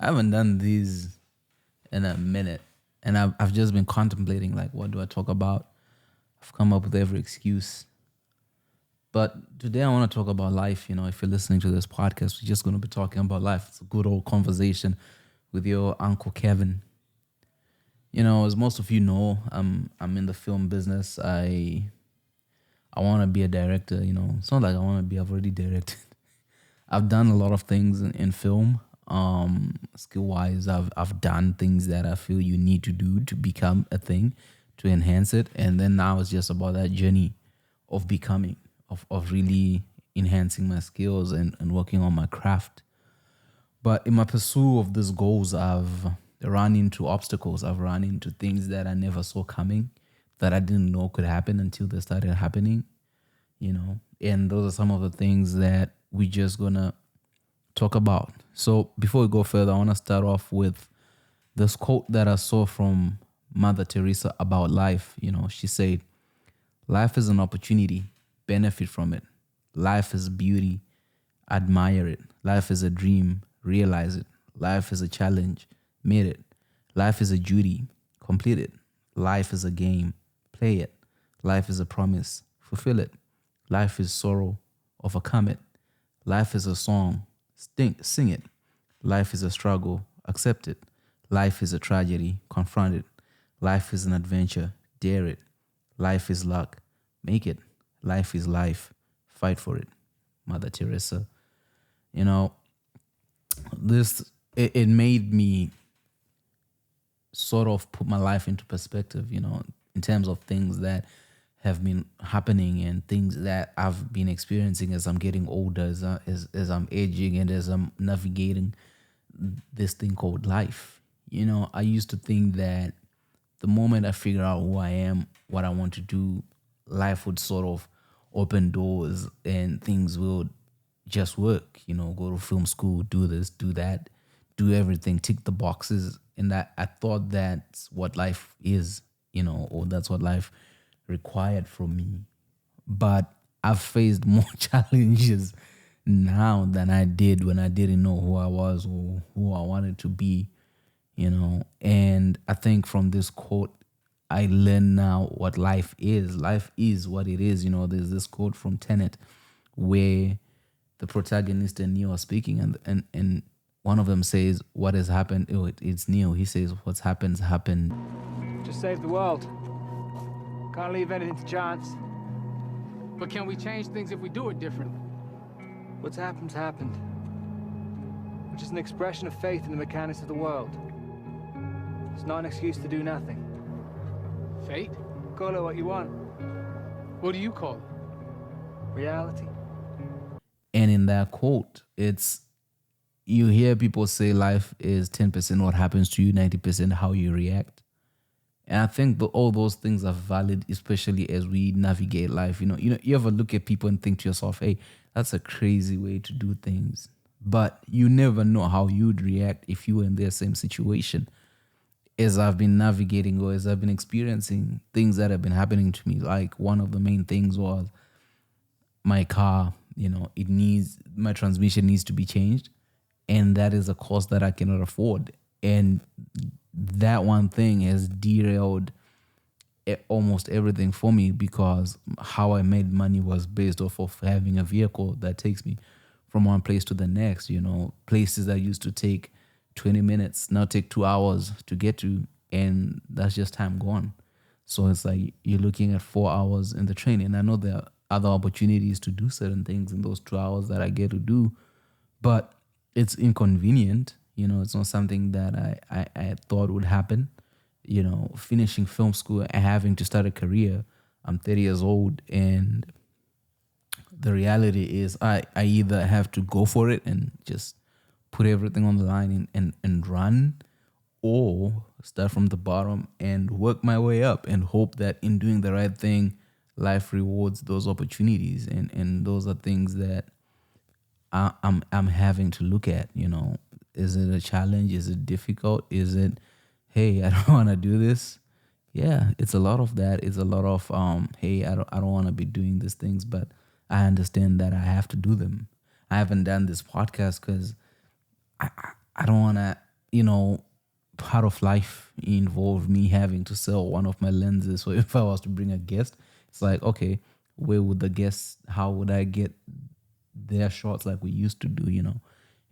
I haven't done these in a minute, and I've just been contemplating like, what do I talk about? I've come up with every excuse, but today I want to talk about life. If you're listening to this podcast, we're just going to be talking about life. It's a good old conversation with your Uncle Kevin. As most of you know, I'm in the film business. I want to be a director. It's not like I want to be. I've already directed. I've done a lot of things in film. Skill wise, I've done things that I feel you need to do to become a thing, to enhance it, and then now it's just about that journey of becoming, of really enhancing my skills and working on my craft. But in my pursuit of these goals, I've run into obstacles. I've run into things that I never saw coming, that I didn't know could happen until they started happening, And those are some of the things that we're just going to talk about. So before we go further, I want to start off with this quote that I saw from Mother Theresa about life. She said, "Life is an opportunity, benefit from it. Life is beauty, admire it. Life is a dream, realize it. Life is a challenge, meet it. Life is a duty, complete it. Life is a game, play it. Life is a promise, fulfill it. Life is sorrow, overcome it. Life is a song, sing it. Life is a struggle, accept it. Life is a tragedy, confront it. Life is an adventure, dare it. Life is luck, make it. Life is life, fight for it." Mother Teresa. It made me sort of put my life into perspective, in terms of things that have been happening and things that I've been experiencing as I'm getting older, as I'm aging, and as I'm navigating this thing called life. I used to think that the moment I figure out who I am, what I want to do, life would sort of open doors and things will just work. Go to film school, do this, do that, do everything, tick the boxes. And that I thought that's what life is, or that's what life required from me. But I've faced more challenges now than I did when I didn't know who I was or who I wanted to be, And I think from this quote, I learn now what life is. Life is what it is. There's this quote from Tenet where the protagonist and Neo are speaking, and one of them says, "What has happened?" Oh, it's Neo. He says, "What's happened happened." Just save the world. Can't leave anything to chance. But can we change things if we do it differently? What's happened's happened. Which is an expression of faith in the mechanics of the world. It's not an excuse to do nothing. Fate? Call it what you want. What do you call it? Reality. And in that quote, you hear people say life is 10% what happens to you, 90% how you react. And I think all those things are valid, especially as we navigate life. You ever look at people and think to yourself, hey, that's a crazy way to do things. But you never know how you'd react if you were in their same situation. As I've been navigating or as I've been experiencing things that have been happening to me, like one of the main things was my car, my transmission needs to be changed. And that is a cost that I cannot afford. And that one thing has derailed almost everything for me, because how I made money was based off of having a vehicle that takes me from one place to the next. Places that used to take 20 minutes now take 2 hours to get to, and that's just time gone. So it's like you're looking at 4 hours in the train, and I know there are other opportunities to do certain things in those 2 hours that I get to do, but it's inconvenient. It's not something that I thought would happen. Finishing film school and having to start a career. I'm 30 years old, and the reality is I either have to go for it and just put everything on the line and run, or start from the bottom and work my way up and hope that in doing the right thing, life rewards those opportunities. And those are things that I'm having to look at. Is it a challenge? Is it difficult? Is it, hey, I don't want to do this? Yeah, it's a lot of that. It's a lot of hey, I don't want to be doing these things, but I understand that I have to do them. I haven't done this podcast because I don't want to you know, part of life involved me having to sell one of my lenses. So if I was to bring a guest, it's like, okay, where would the guest, how would I get their shots like we used to do, you know?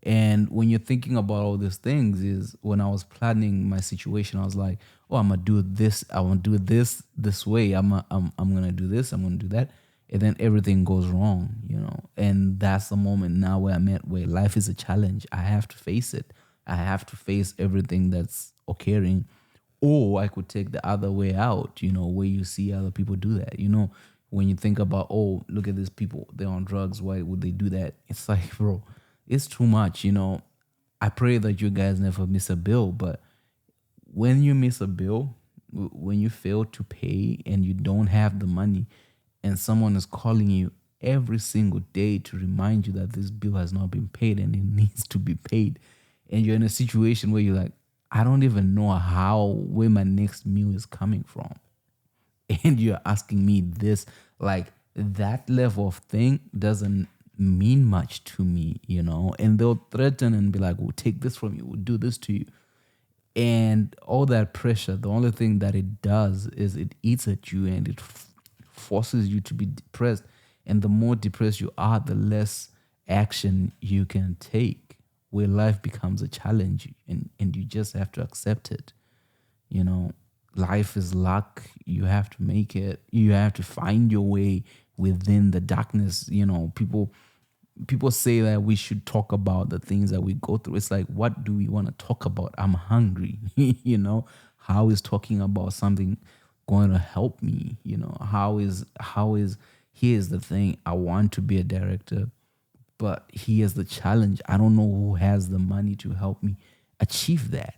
And when you're thinking about all these things, is when I was planning my situation, I was like, oh, I'm gonna do this, I want to do this way. I'm gonna do this, I'm gonna do that. And then everything goes wrong, you know. And that's the moment now where I'm at, where life is a challenge. I have to face it. I have to face everything that's occurring. Or I could take the other way out, you know, where you see other people do that. You know, when you think about, oh, look at these people, they're on drugs, why would they do that? It's like, bro, it's too much, you know. I pray that you guys never miss a bill, but when you miss a bill, when you fail to pay and you don't have the money, and someone is calling you every single day to remind you that this bill has not been paid and it needs to be paid, and you're in a situation where you're like, I don't even know where my next meal is coming from, and you're asking me this, like, that level of thing doesn't mean much to me, you know. And they'll threaten and be like, we'll take this from you, we'll do this to you. And all that pressure, the only thing that it does is it eats at you, and it forces you to be depressed. And the more depressed you are, the less action you can take, where life becomes a challenge, and you just have to accept it. You know, life is luck. You have to make it. You have to find your way within the darkness. You know, people say that we should talk about the things that we go through. It's like, what do we want to talk about? I'm hungry. You know, how is talking about something going to help me? You know, how is here's the thing. I want to be a director, but here's the challenge. I don't know who has the money to help me achieve that.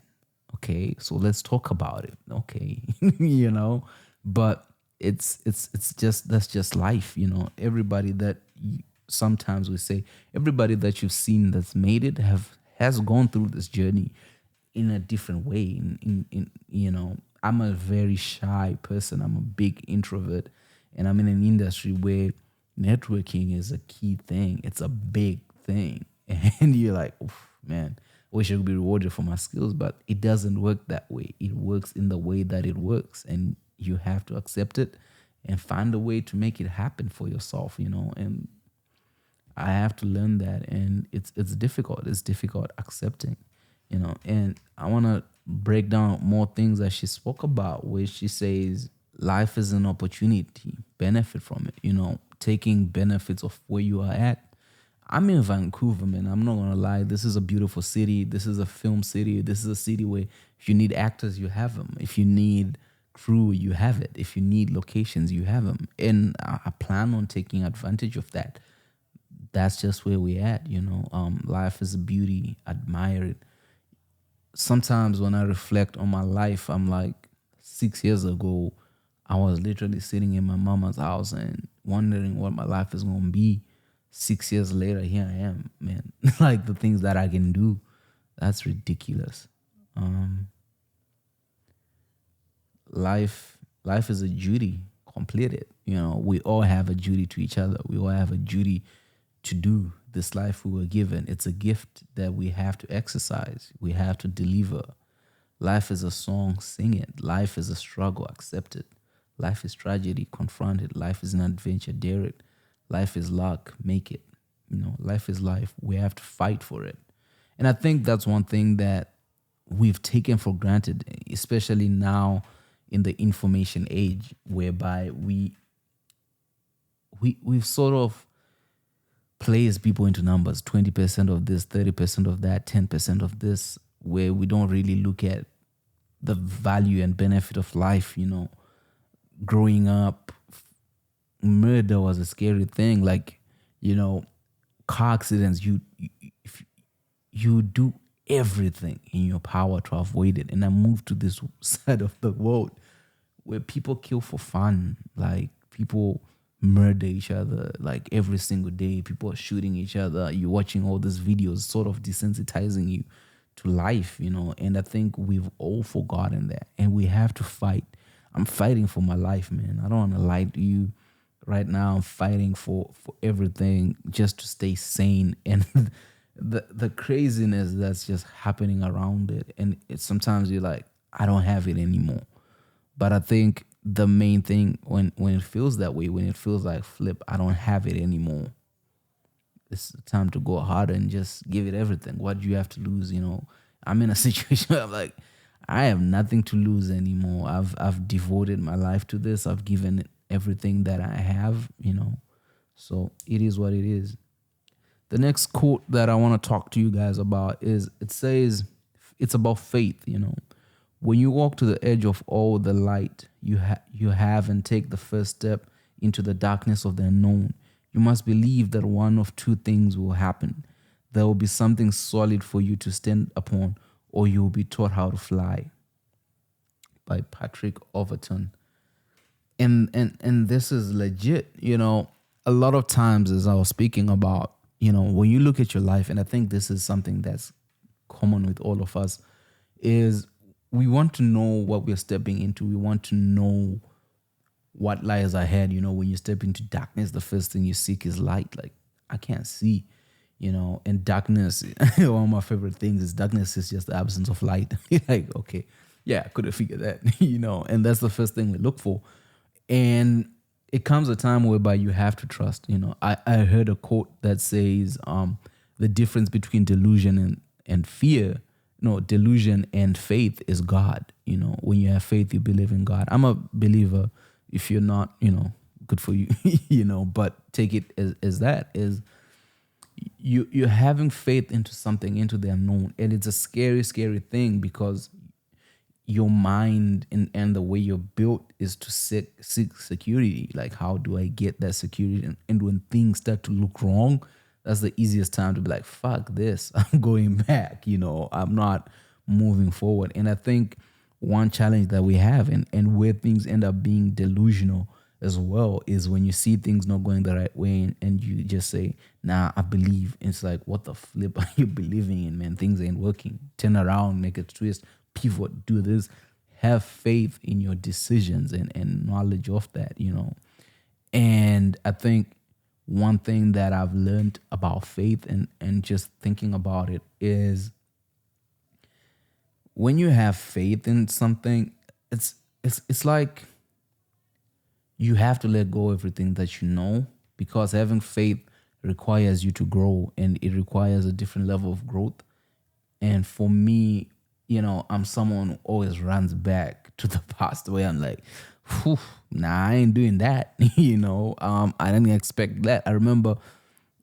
Okay, so let's talk about it. Okay, you know, but it's just, that's just life. You know, everybody that sometimes we say, everybody that you've seen that's made it has gone through this journey in a different way. In you know, I'm a very shy person. I'm a big introvert, and I'm in an industry where networking is a key thing. It's a big thing, and you're like, oof, man, I wish I could be rewarded for my skills, but it doesn't work that way. It works in the way that it works, and you have to accept it and find a way to make it happen for yourself, you know. And I have to learn that, and it's difficult. It's difficult accepting, you know. And I want to break down more things that she spoke about, where she says life is an opportunity, benefit from it, you know, taking benefits of where you are at. I'm in Vancouver, man. I'm not gonna lie. This is a beautiful city. This is a film city. This is a city where if you need actors, you have them. If you need crew, you have it. If you need locations, you have them. And I plan on taking advantage of that. That's just where we're at, you know. Life is a beauty. Admire it. Sometimes when I reflect on my life, I'm like, 6 years ago, I was literally sitting in my mama's house and wondering what my life is gonna be. 6 years later, here I am, man. Like, the things that I can do, that's ridiculous. Life is a duty. Complete it. You know, we all have a duty to each other. We all have a duty to do this life we were given. It's a gift that we have to exercise. We have to deliver. Life is a song, sing it. Life is a struggle, accept it. Life is tragedy, confront it. Life is an adventure, dare it. Life is luck, make it. You know, life is life. We have to fight for it. And I think that's one thing that we've taken for granted, especially now in the information age, whereby we've sort of placed people into numbers, 20% of this, 30% of that, 10% of this, where we don't really look at the value and benefit of life, you know. Growing up, murder was a scary thing. Like, you know, car accidents, you do everything in your power to avoid it. And I moved to this side of the world where people kill for fun. Like, people murder each other like every single day. People are shooting each other. You're watching all these videos, sort of desensitizing you to life, you know. And I think we've all forgotten that, and we have to fight. I'm fighting for my life, man. I don't want to lie to you. Right now, I'm fighting for everything just to stay sane. And the craziness that's just happening around it, and sometimes you're like, I don't have it anymore. But I think the main thing when it feels that way, when it feels like flip, I don't have it anymore, it's time to go harder and just give it everything. What do you have to lose? I'm in a situation where I'm like, I have nothing to lose anymore. I've devoted my life to this. I've given it everything that I have. So it is what it is. The next quote that I want to talk to you guys about is, it says, it's about faith. When you walk to the edge of all the light you have and take the first step into the darkness of the unknown, you must believe that one of two things will happen. There will be something solid for you to stand upon, or you will be taught how to fly. By Patrick Overton. And this is legit. A lot of times, as I was speaking about, when you look at your life, and I think this is something that's common with all of us, is we want to know what we're stepping into. We want to know what lies ahead. When you step into darkness, the first thing you seek is light. Like, I can't see, and darkness, one of my favorite things is darkness is just the absence of light. Like, okay, yeah, I could have figured that, and that's the first thing we look for. And it comes a time whereby you have to trust. I heard a quote that says, the difference between delusion and fear, no, delusion and faith is God. When you have faith, you believe in God. I'm a believer. If you're not, good for you, but take it as that is you're having faith into something, into the unknown. And it's a scary, scary thing, because your mind and the way you're built is to seek security. Like, how do I get that security? And when things start to look wrong, that's the easiest time to be like, fuck this, I'm going back. I'm not moving forward. And I think one challenge that we have, and where things end up being delusional as well, is when you see things not going the right way and you just say, nah, I believe. And it's like, what the flip are you believing in, man? Things ain't working. Turn around, make a twist, pivot, do this. Have faith in your decisions and knowledge of that. And I think one thing that I've learned about faith and just thinking about it is, when you have faith in something, it's like you have to let go of everything that you know, because having faith requires you to grow, and it requires a different level of growth. And for me, I'm someone who always runs back to the past, where I'm like, whew, nah, I ain't doing that. I didn't expect that. I remember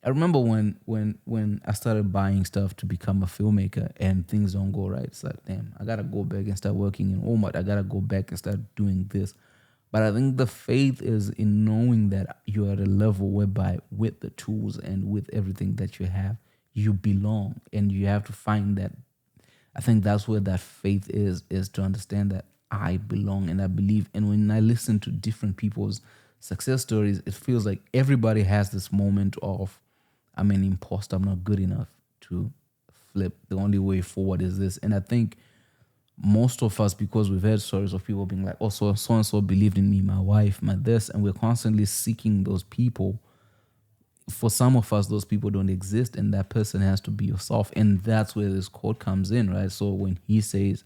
when I started buying stuff to become a filmmaker and things don't go right. It's like, damn, I gotta go back and start working in Walmart. I gotta go back and start doing this. But I think the faith is in knowing that you're at a level whereby, with the tools and with everything that you have, you belong, and you have to find that. I think that's where that faith is to understand that I belong and I believe. And when I listen to different people's success stories, it feels like everybody has this moment of, I'm an imposter, I'm not good enough to flip. The only way forward is this. And I think most of us, because we've heard stories of people being like, oh, so and so believed in me, my wife, my this, and we're constantly seeking those people. For some of us, those people don't exist, and that person has to be yourself. And that's where this quote comes in, right? So when he says,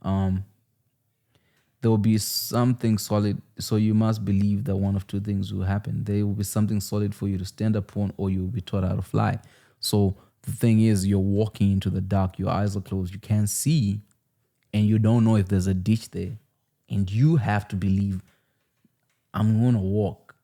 there will be something solid, so you must believe that one of two things will happen. There will be something solid for you to stand upon, or you will be taught how to fly. So the thing is, you're walking into the dark, your eyes are closed, you can't see, and you don't know if there's a ditch there. And you have to believe, I'm going to walk.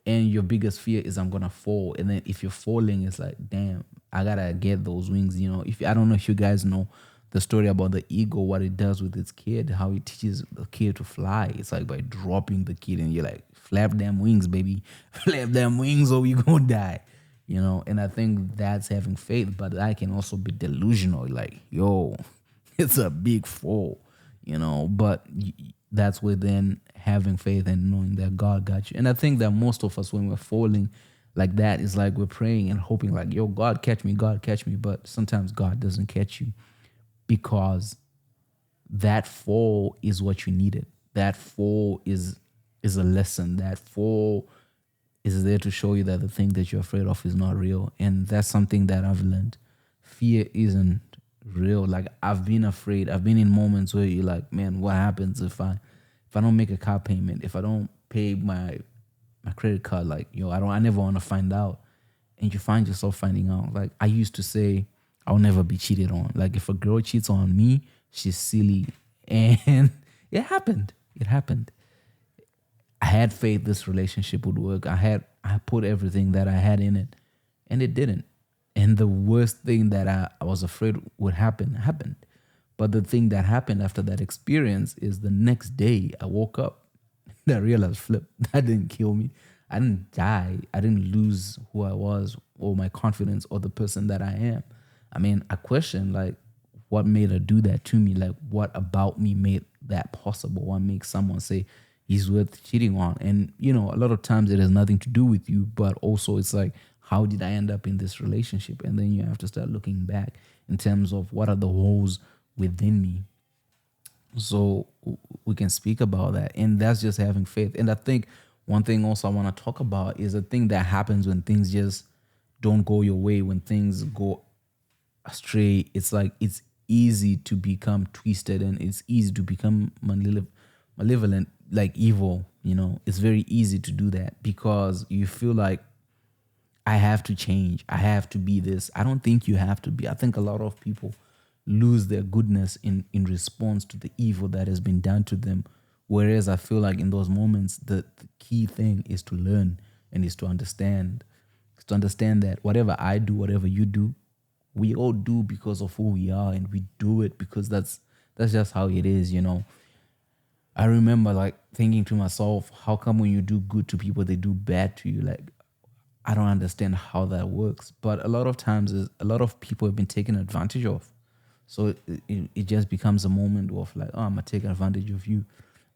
And your biggest fear is, I'm going to fall. And then if you're falling, it's like, damn, I got to get those wings. If I don't know if you guys know the story about the eagle, what it does with its kid, how it teaches the kid to fly. It's like by dropping the kid, and you're like, flap them wings, baby. Flap them wings, or you going to die. And I think that's having faith, but that can also be delusional. Like, yo, it's a big fall, but that's where then having faith and knowing that God got you. And I think that most of us, when we're falling like that, is like we're praying and hoping like, yo, God catch me, God catch me. But sometimes God doesn't catch you, because that fall is what you needed. That fall is a lesson. That fall is there to show you that the thing that you're afraid of is not real. And that's something that I've learned. Fear isn't real. Like, I've been afraid. I've been in moments where you're like, man, what happens if I don't make a car payment, if I don't pay my credit card, like, I never want to find out. And you find yourself finding out. Like, I used to say, I'll never be cheated on. Like, if a girl cheats on me, she's silly. And it happened. It happened. I had faith this relationship would work. I put everything that I had in it, and it didn't. And the worst thing that I was afraid would happen happened. But the thing that happened after that experience is the next day I woke up. I realized, flip, that didn't kill me. I didn't die. I didn't lose who I was or my confidence or the person that I am. I mean, I questioned, like, what made her do that to me? Like, what about me made that possible? What makes someone say he's worth cheating on? And, a lot of times it has nothing to do with you, but also it's like, how did I end up in this relationship? And then you have to start looking back in terms of what are the holes within me. So we can speak about that. And that's just having faith. And I think one thing also I want to talk about is a thing that happens when things just don't go your way, when things go astray. It's like, it's easy to become twisted, and it's easy to become malevolent, like evil. It's very easy to do that because you feel like, I have to change. I have to be this. I don't think you have to be. I think a lot of people lose their goodness in response to the evil that has been done to them. Whereas I feel like in those moments, the key thing is to learn and is to understand. It's to understand that whatever I do, whatever you do, we all do because of who we are, and we do it because that's just how it is, I remember like thinking to myself, how come when you do good to people, they do bad to you? Like, I don't understand how that works. But a lot of times, a lot of people have been taken advantage of. So it just becomes a moment of like, oh, I'm going to take advantage of you.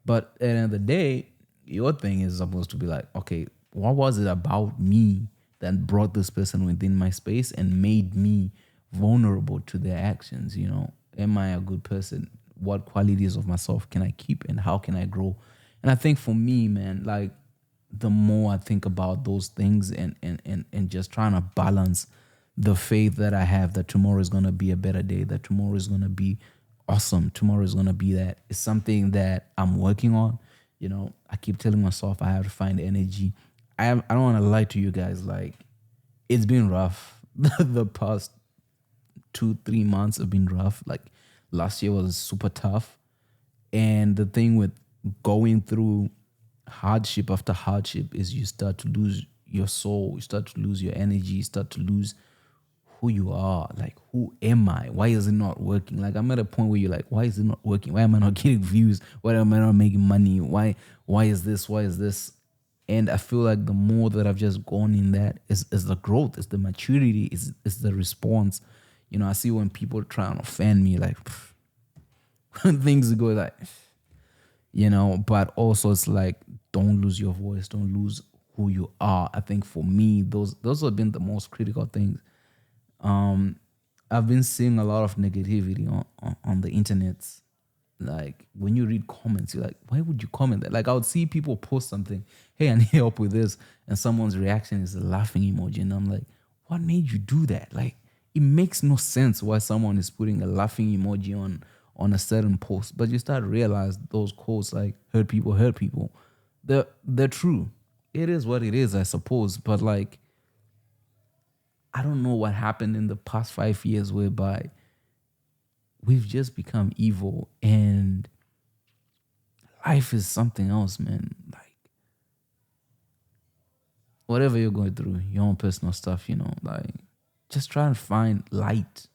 But at the end of the day, your thing is supposed to be like, okay, what was it about me that brought this person within my space and made me vulnerable to their actions? Am I a good person? What qualities of myself can I keep, and how can I grow? And I think for me, man, like, the more I think about those things and just trying to balance the faith that I have that tomorrow is going to be a better day, that tomorrow is going to be awesome, tomorrow is going to be that, is something that I'm working on. I keep telling myself I have to find energy. I don't want to lie to you guys. Like, it's been rough. The past 2-3 months have been rough. Like, last year was super tough. And the thing with going through hardship after hardship is you start to lose your soul, you start to lose your energy, you start to lose who you are. Like, who am I? Why is it not working? Like, I'm at a point where you're like, why is it not working? Why am I not getting views? Why am I not making money? Why is this? Why is this? And I feel like the more that I've just gone in that is the growth, is the maturity, is the response. I see when people try and offend me, like, when things go like, but also it's like, don't lose your voice, don't lose who you are. I think for me, those have been the most critical things. I've been seeing a lot of negativity on the internet. Like, when you read comments, you're like, why would you comment that? Like, I would see people post something, hey, I need help with this, and someone's reaction is a laughing emoji, and I'm like, what made you do that? Like, it makes no sense why someone is putting a laughing emoji on a certain post. But you start to realize those quotes, like, hurt people. They're true. It is what it is, I suppose. But like, I don't know what happened in the past 5 years whereby we've just become evil, and life is something else, man. Like, whatever you're going through, your own personal stuff, like, just try and find light.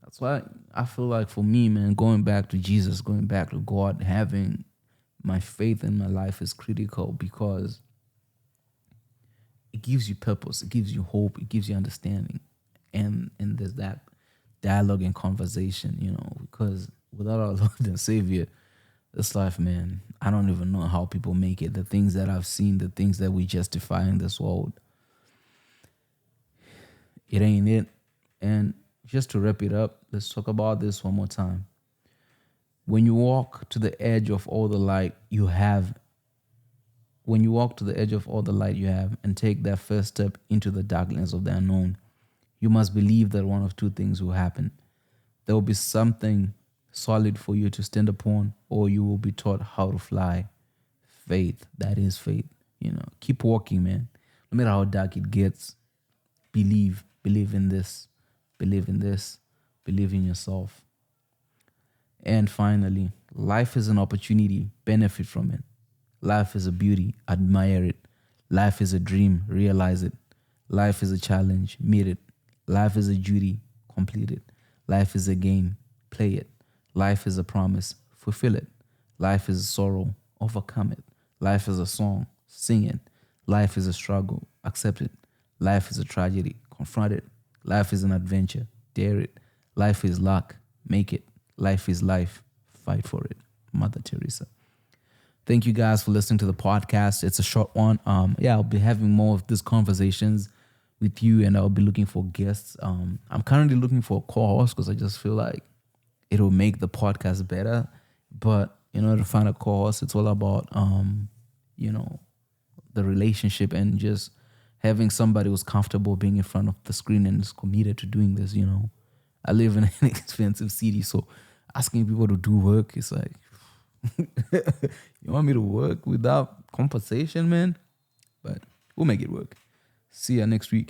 That's why I feel like, for me, man, going back to Jesus, going back to God, having my faith in my life is critical, because it gives you purpose, it gives you hope, it gives you understanding. And there's that dialogue and conversation, because without our Lord and Savior, this life, man, I don't even know how people make it. The things that I've seen, the things that we justify in this world, it ain't it. And just to wrap it up, let's talk about this one more time. When you walk to the edge of all the light, you have when you walk to the edge of all the light you have and take that first step into the darkness of the unknown, you must believe that one of two things will happen. There will be something solid for you to stand upon, or you will be taught how to fly. Faith, that is faith. Keep walking, man. No matter how dark it gets, believe in this, believe in this, believe in yourself. And finally, life is an opportunity, benefit from it. Life is a beauty, admire it. Life is a dream, realize it. Life is a challenge, meet it. Life is a duty, complete it. Life is a game, play it. Life is a promise, fulfill it. Life is a sorrow, overcome it. Life is a song, sing it. Life is a struggle, accept it. Life is a tragedy, confront it. Life is an adventure, dare it. Life is luck, make it. Life is life, fight for it. Mother Theresa. Thank you guys for listening to the podcast. It's a short one. I'll be having more of these conversations with you, and I'll be looking for guests. I'm currently looking for a co-host because I just feel like it'll make the podcast better. But in order to find a co-host, it's all about the relationship and just having somebody who's comfortable being in front of the screen and is committed to doing this. I live in an expensive city, so asking people to do work is like, you want me to work without compensation, man? But we'll make it work. See ya next week.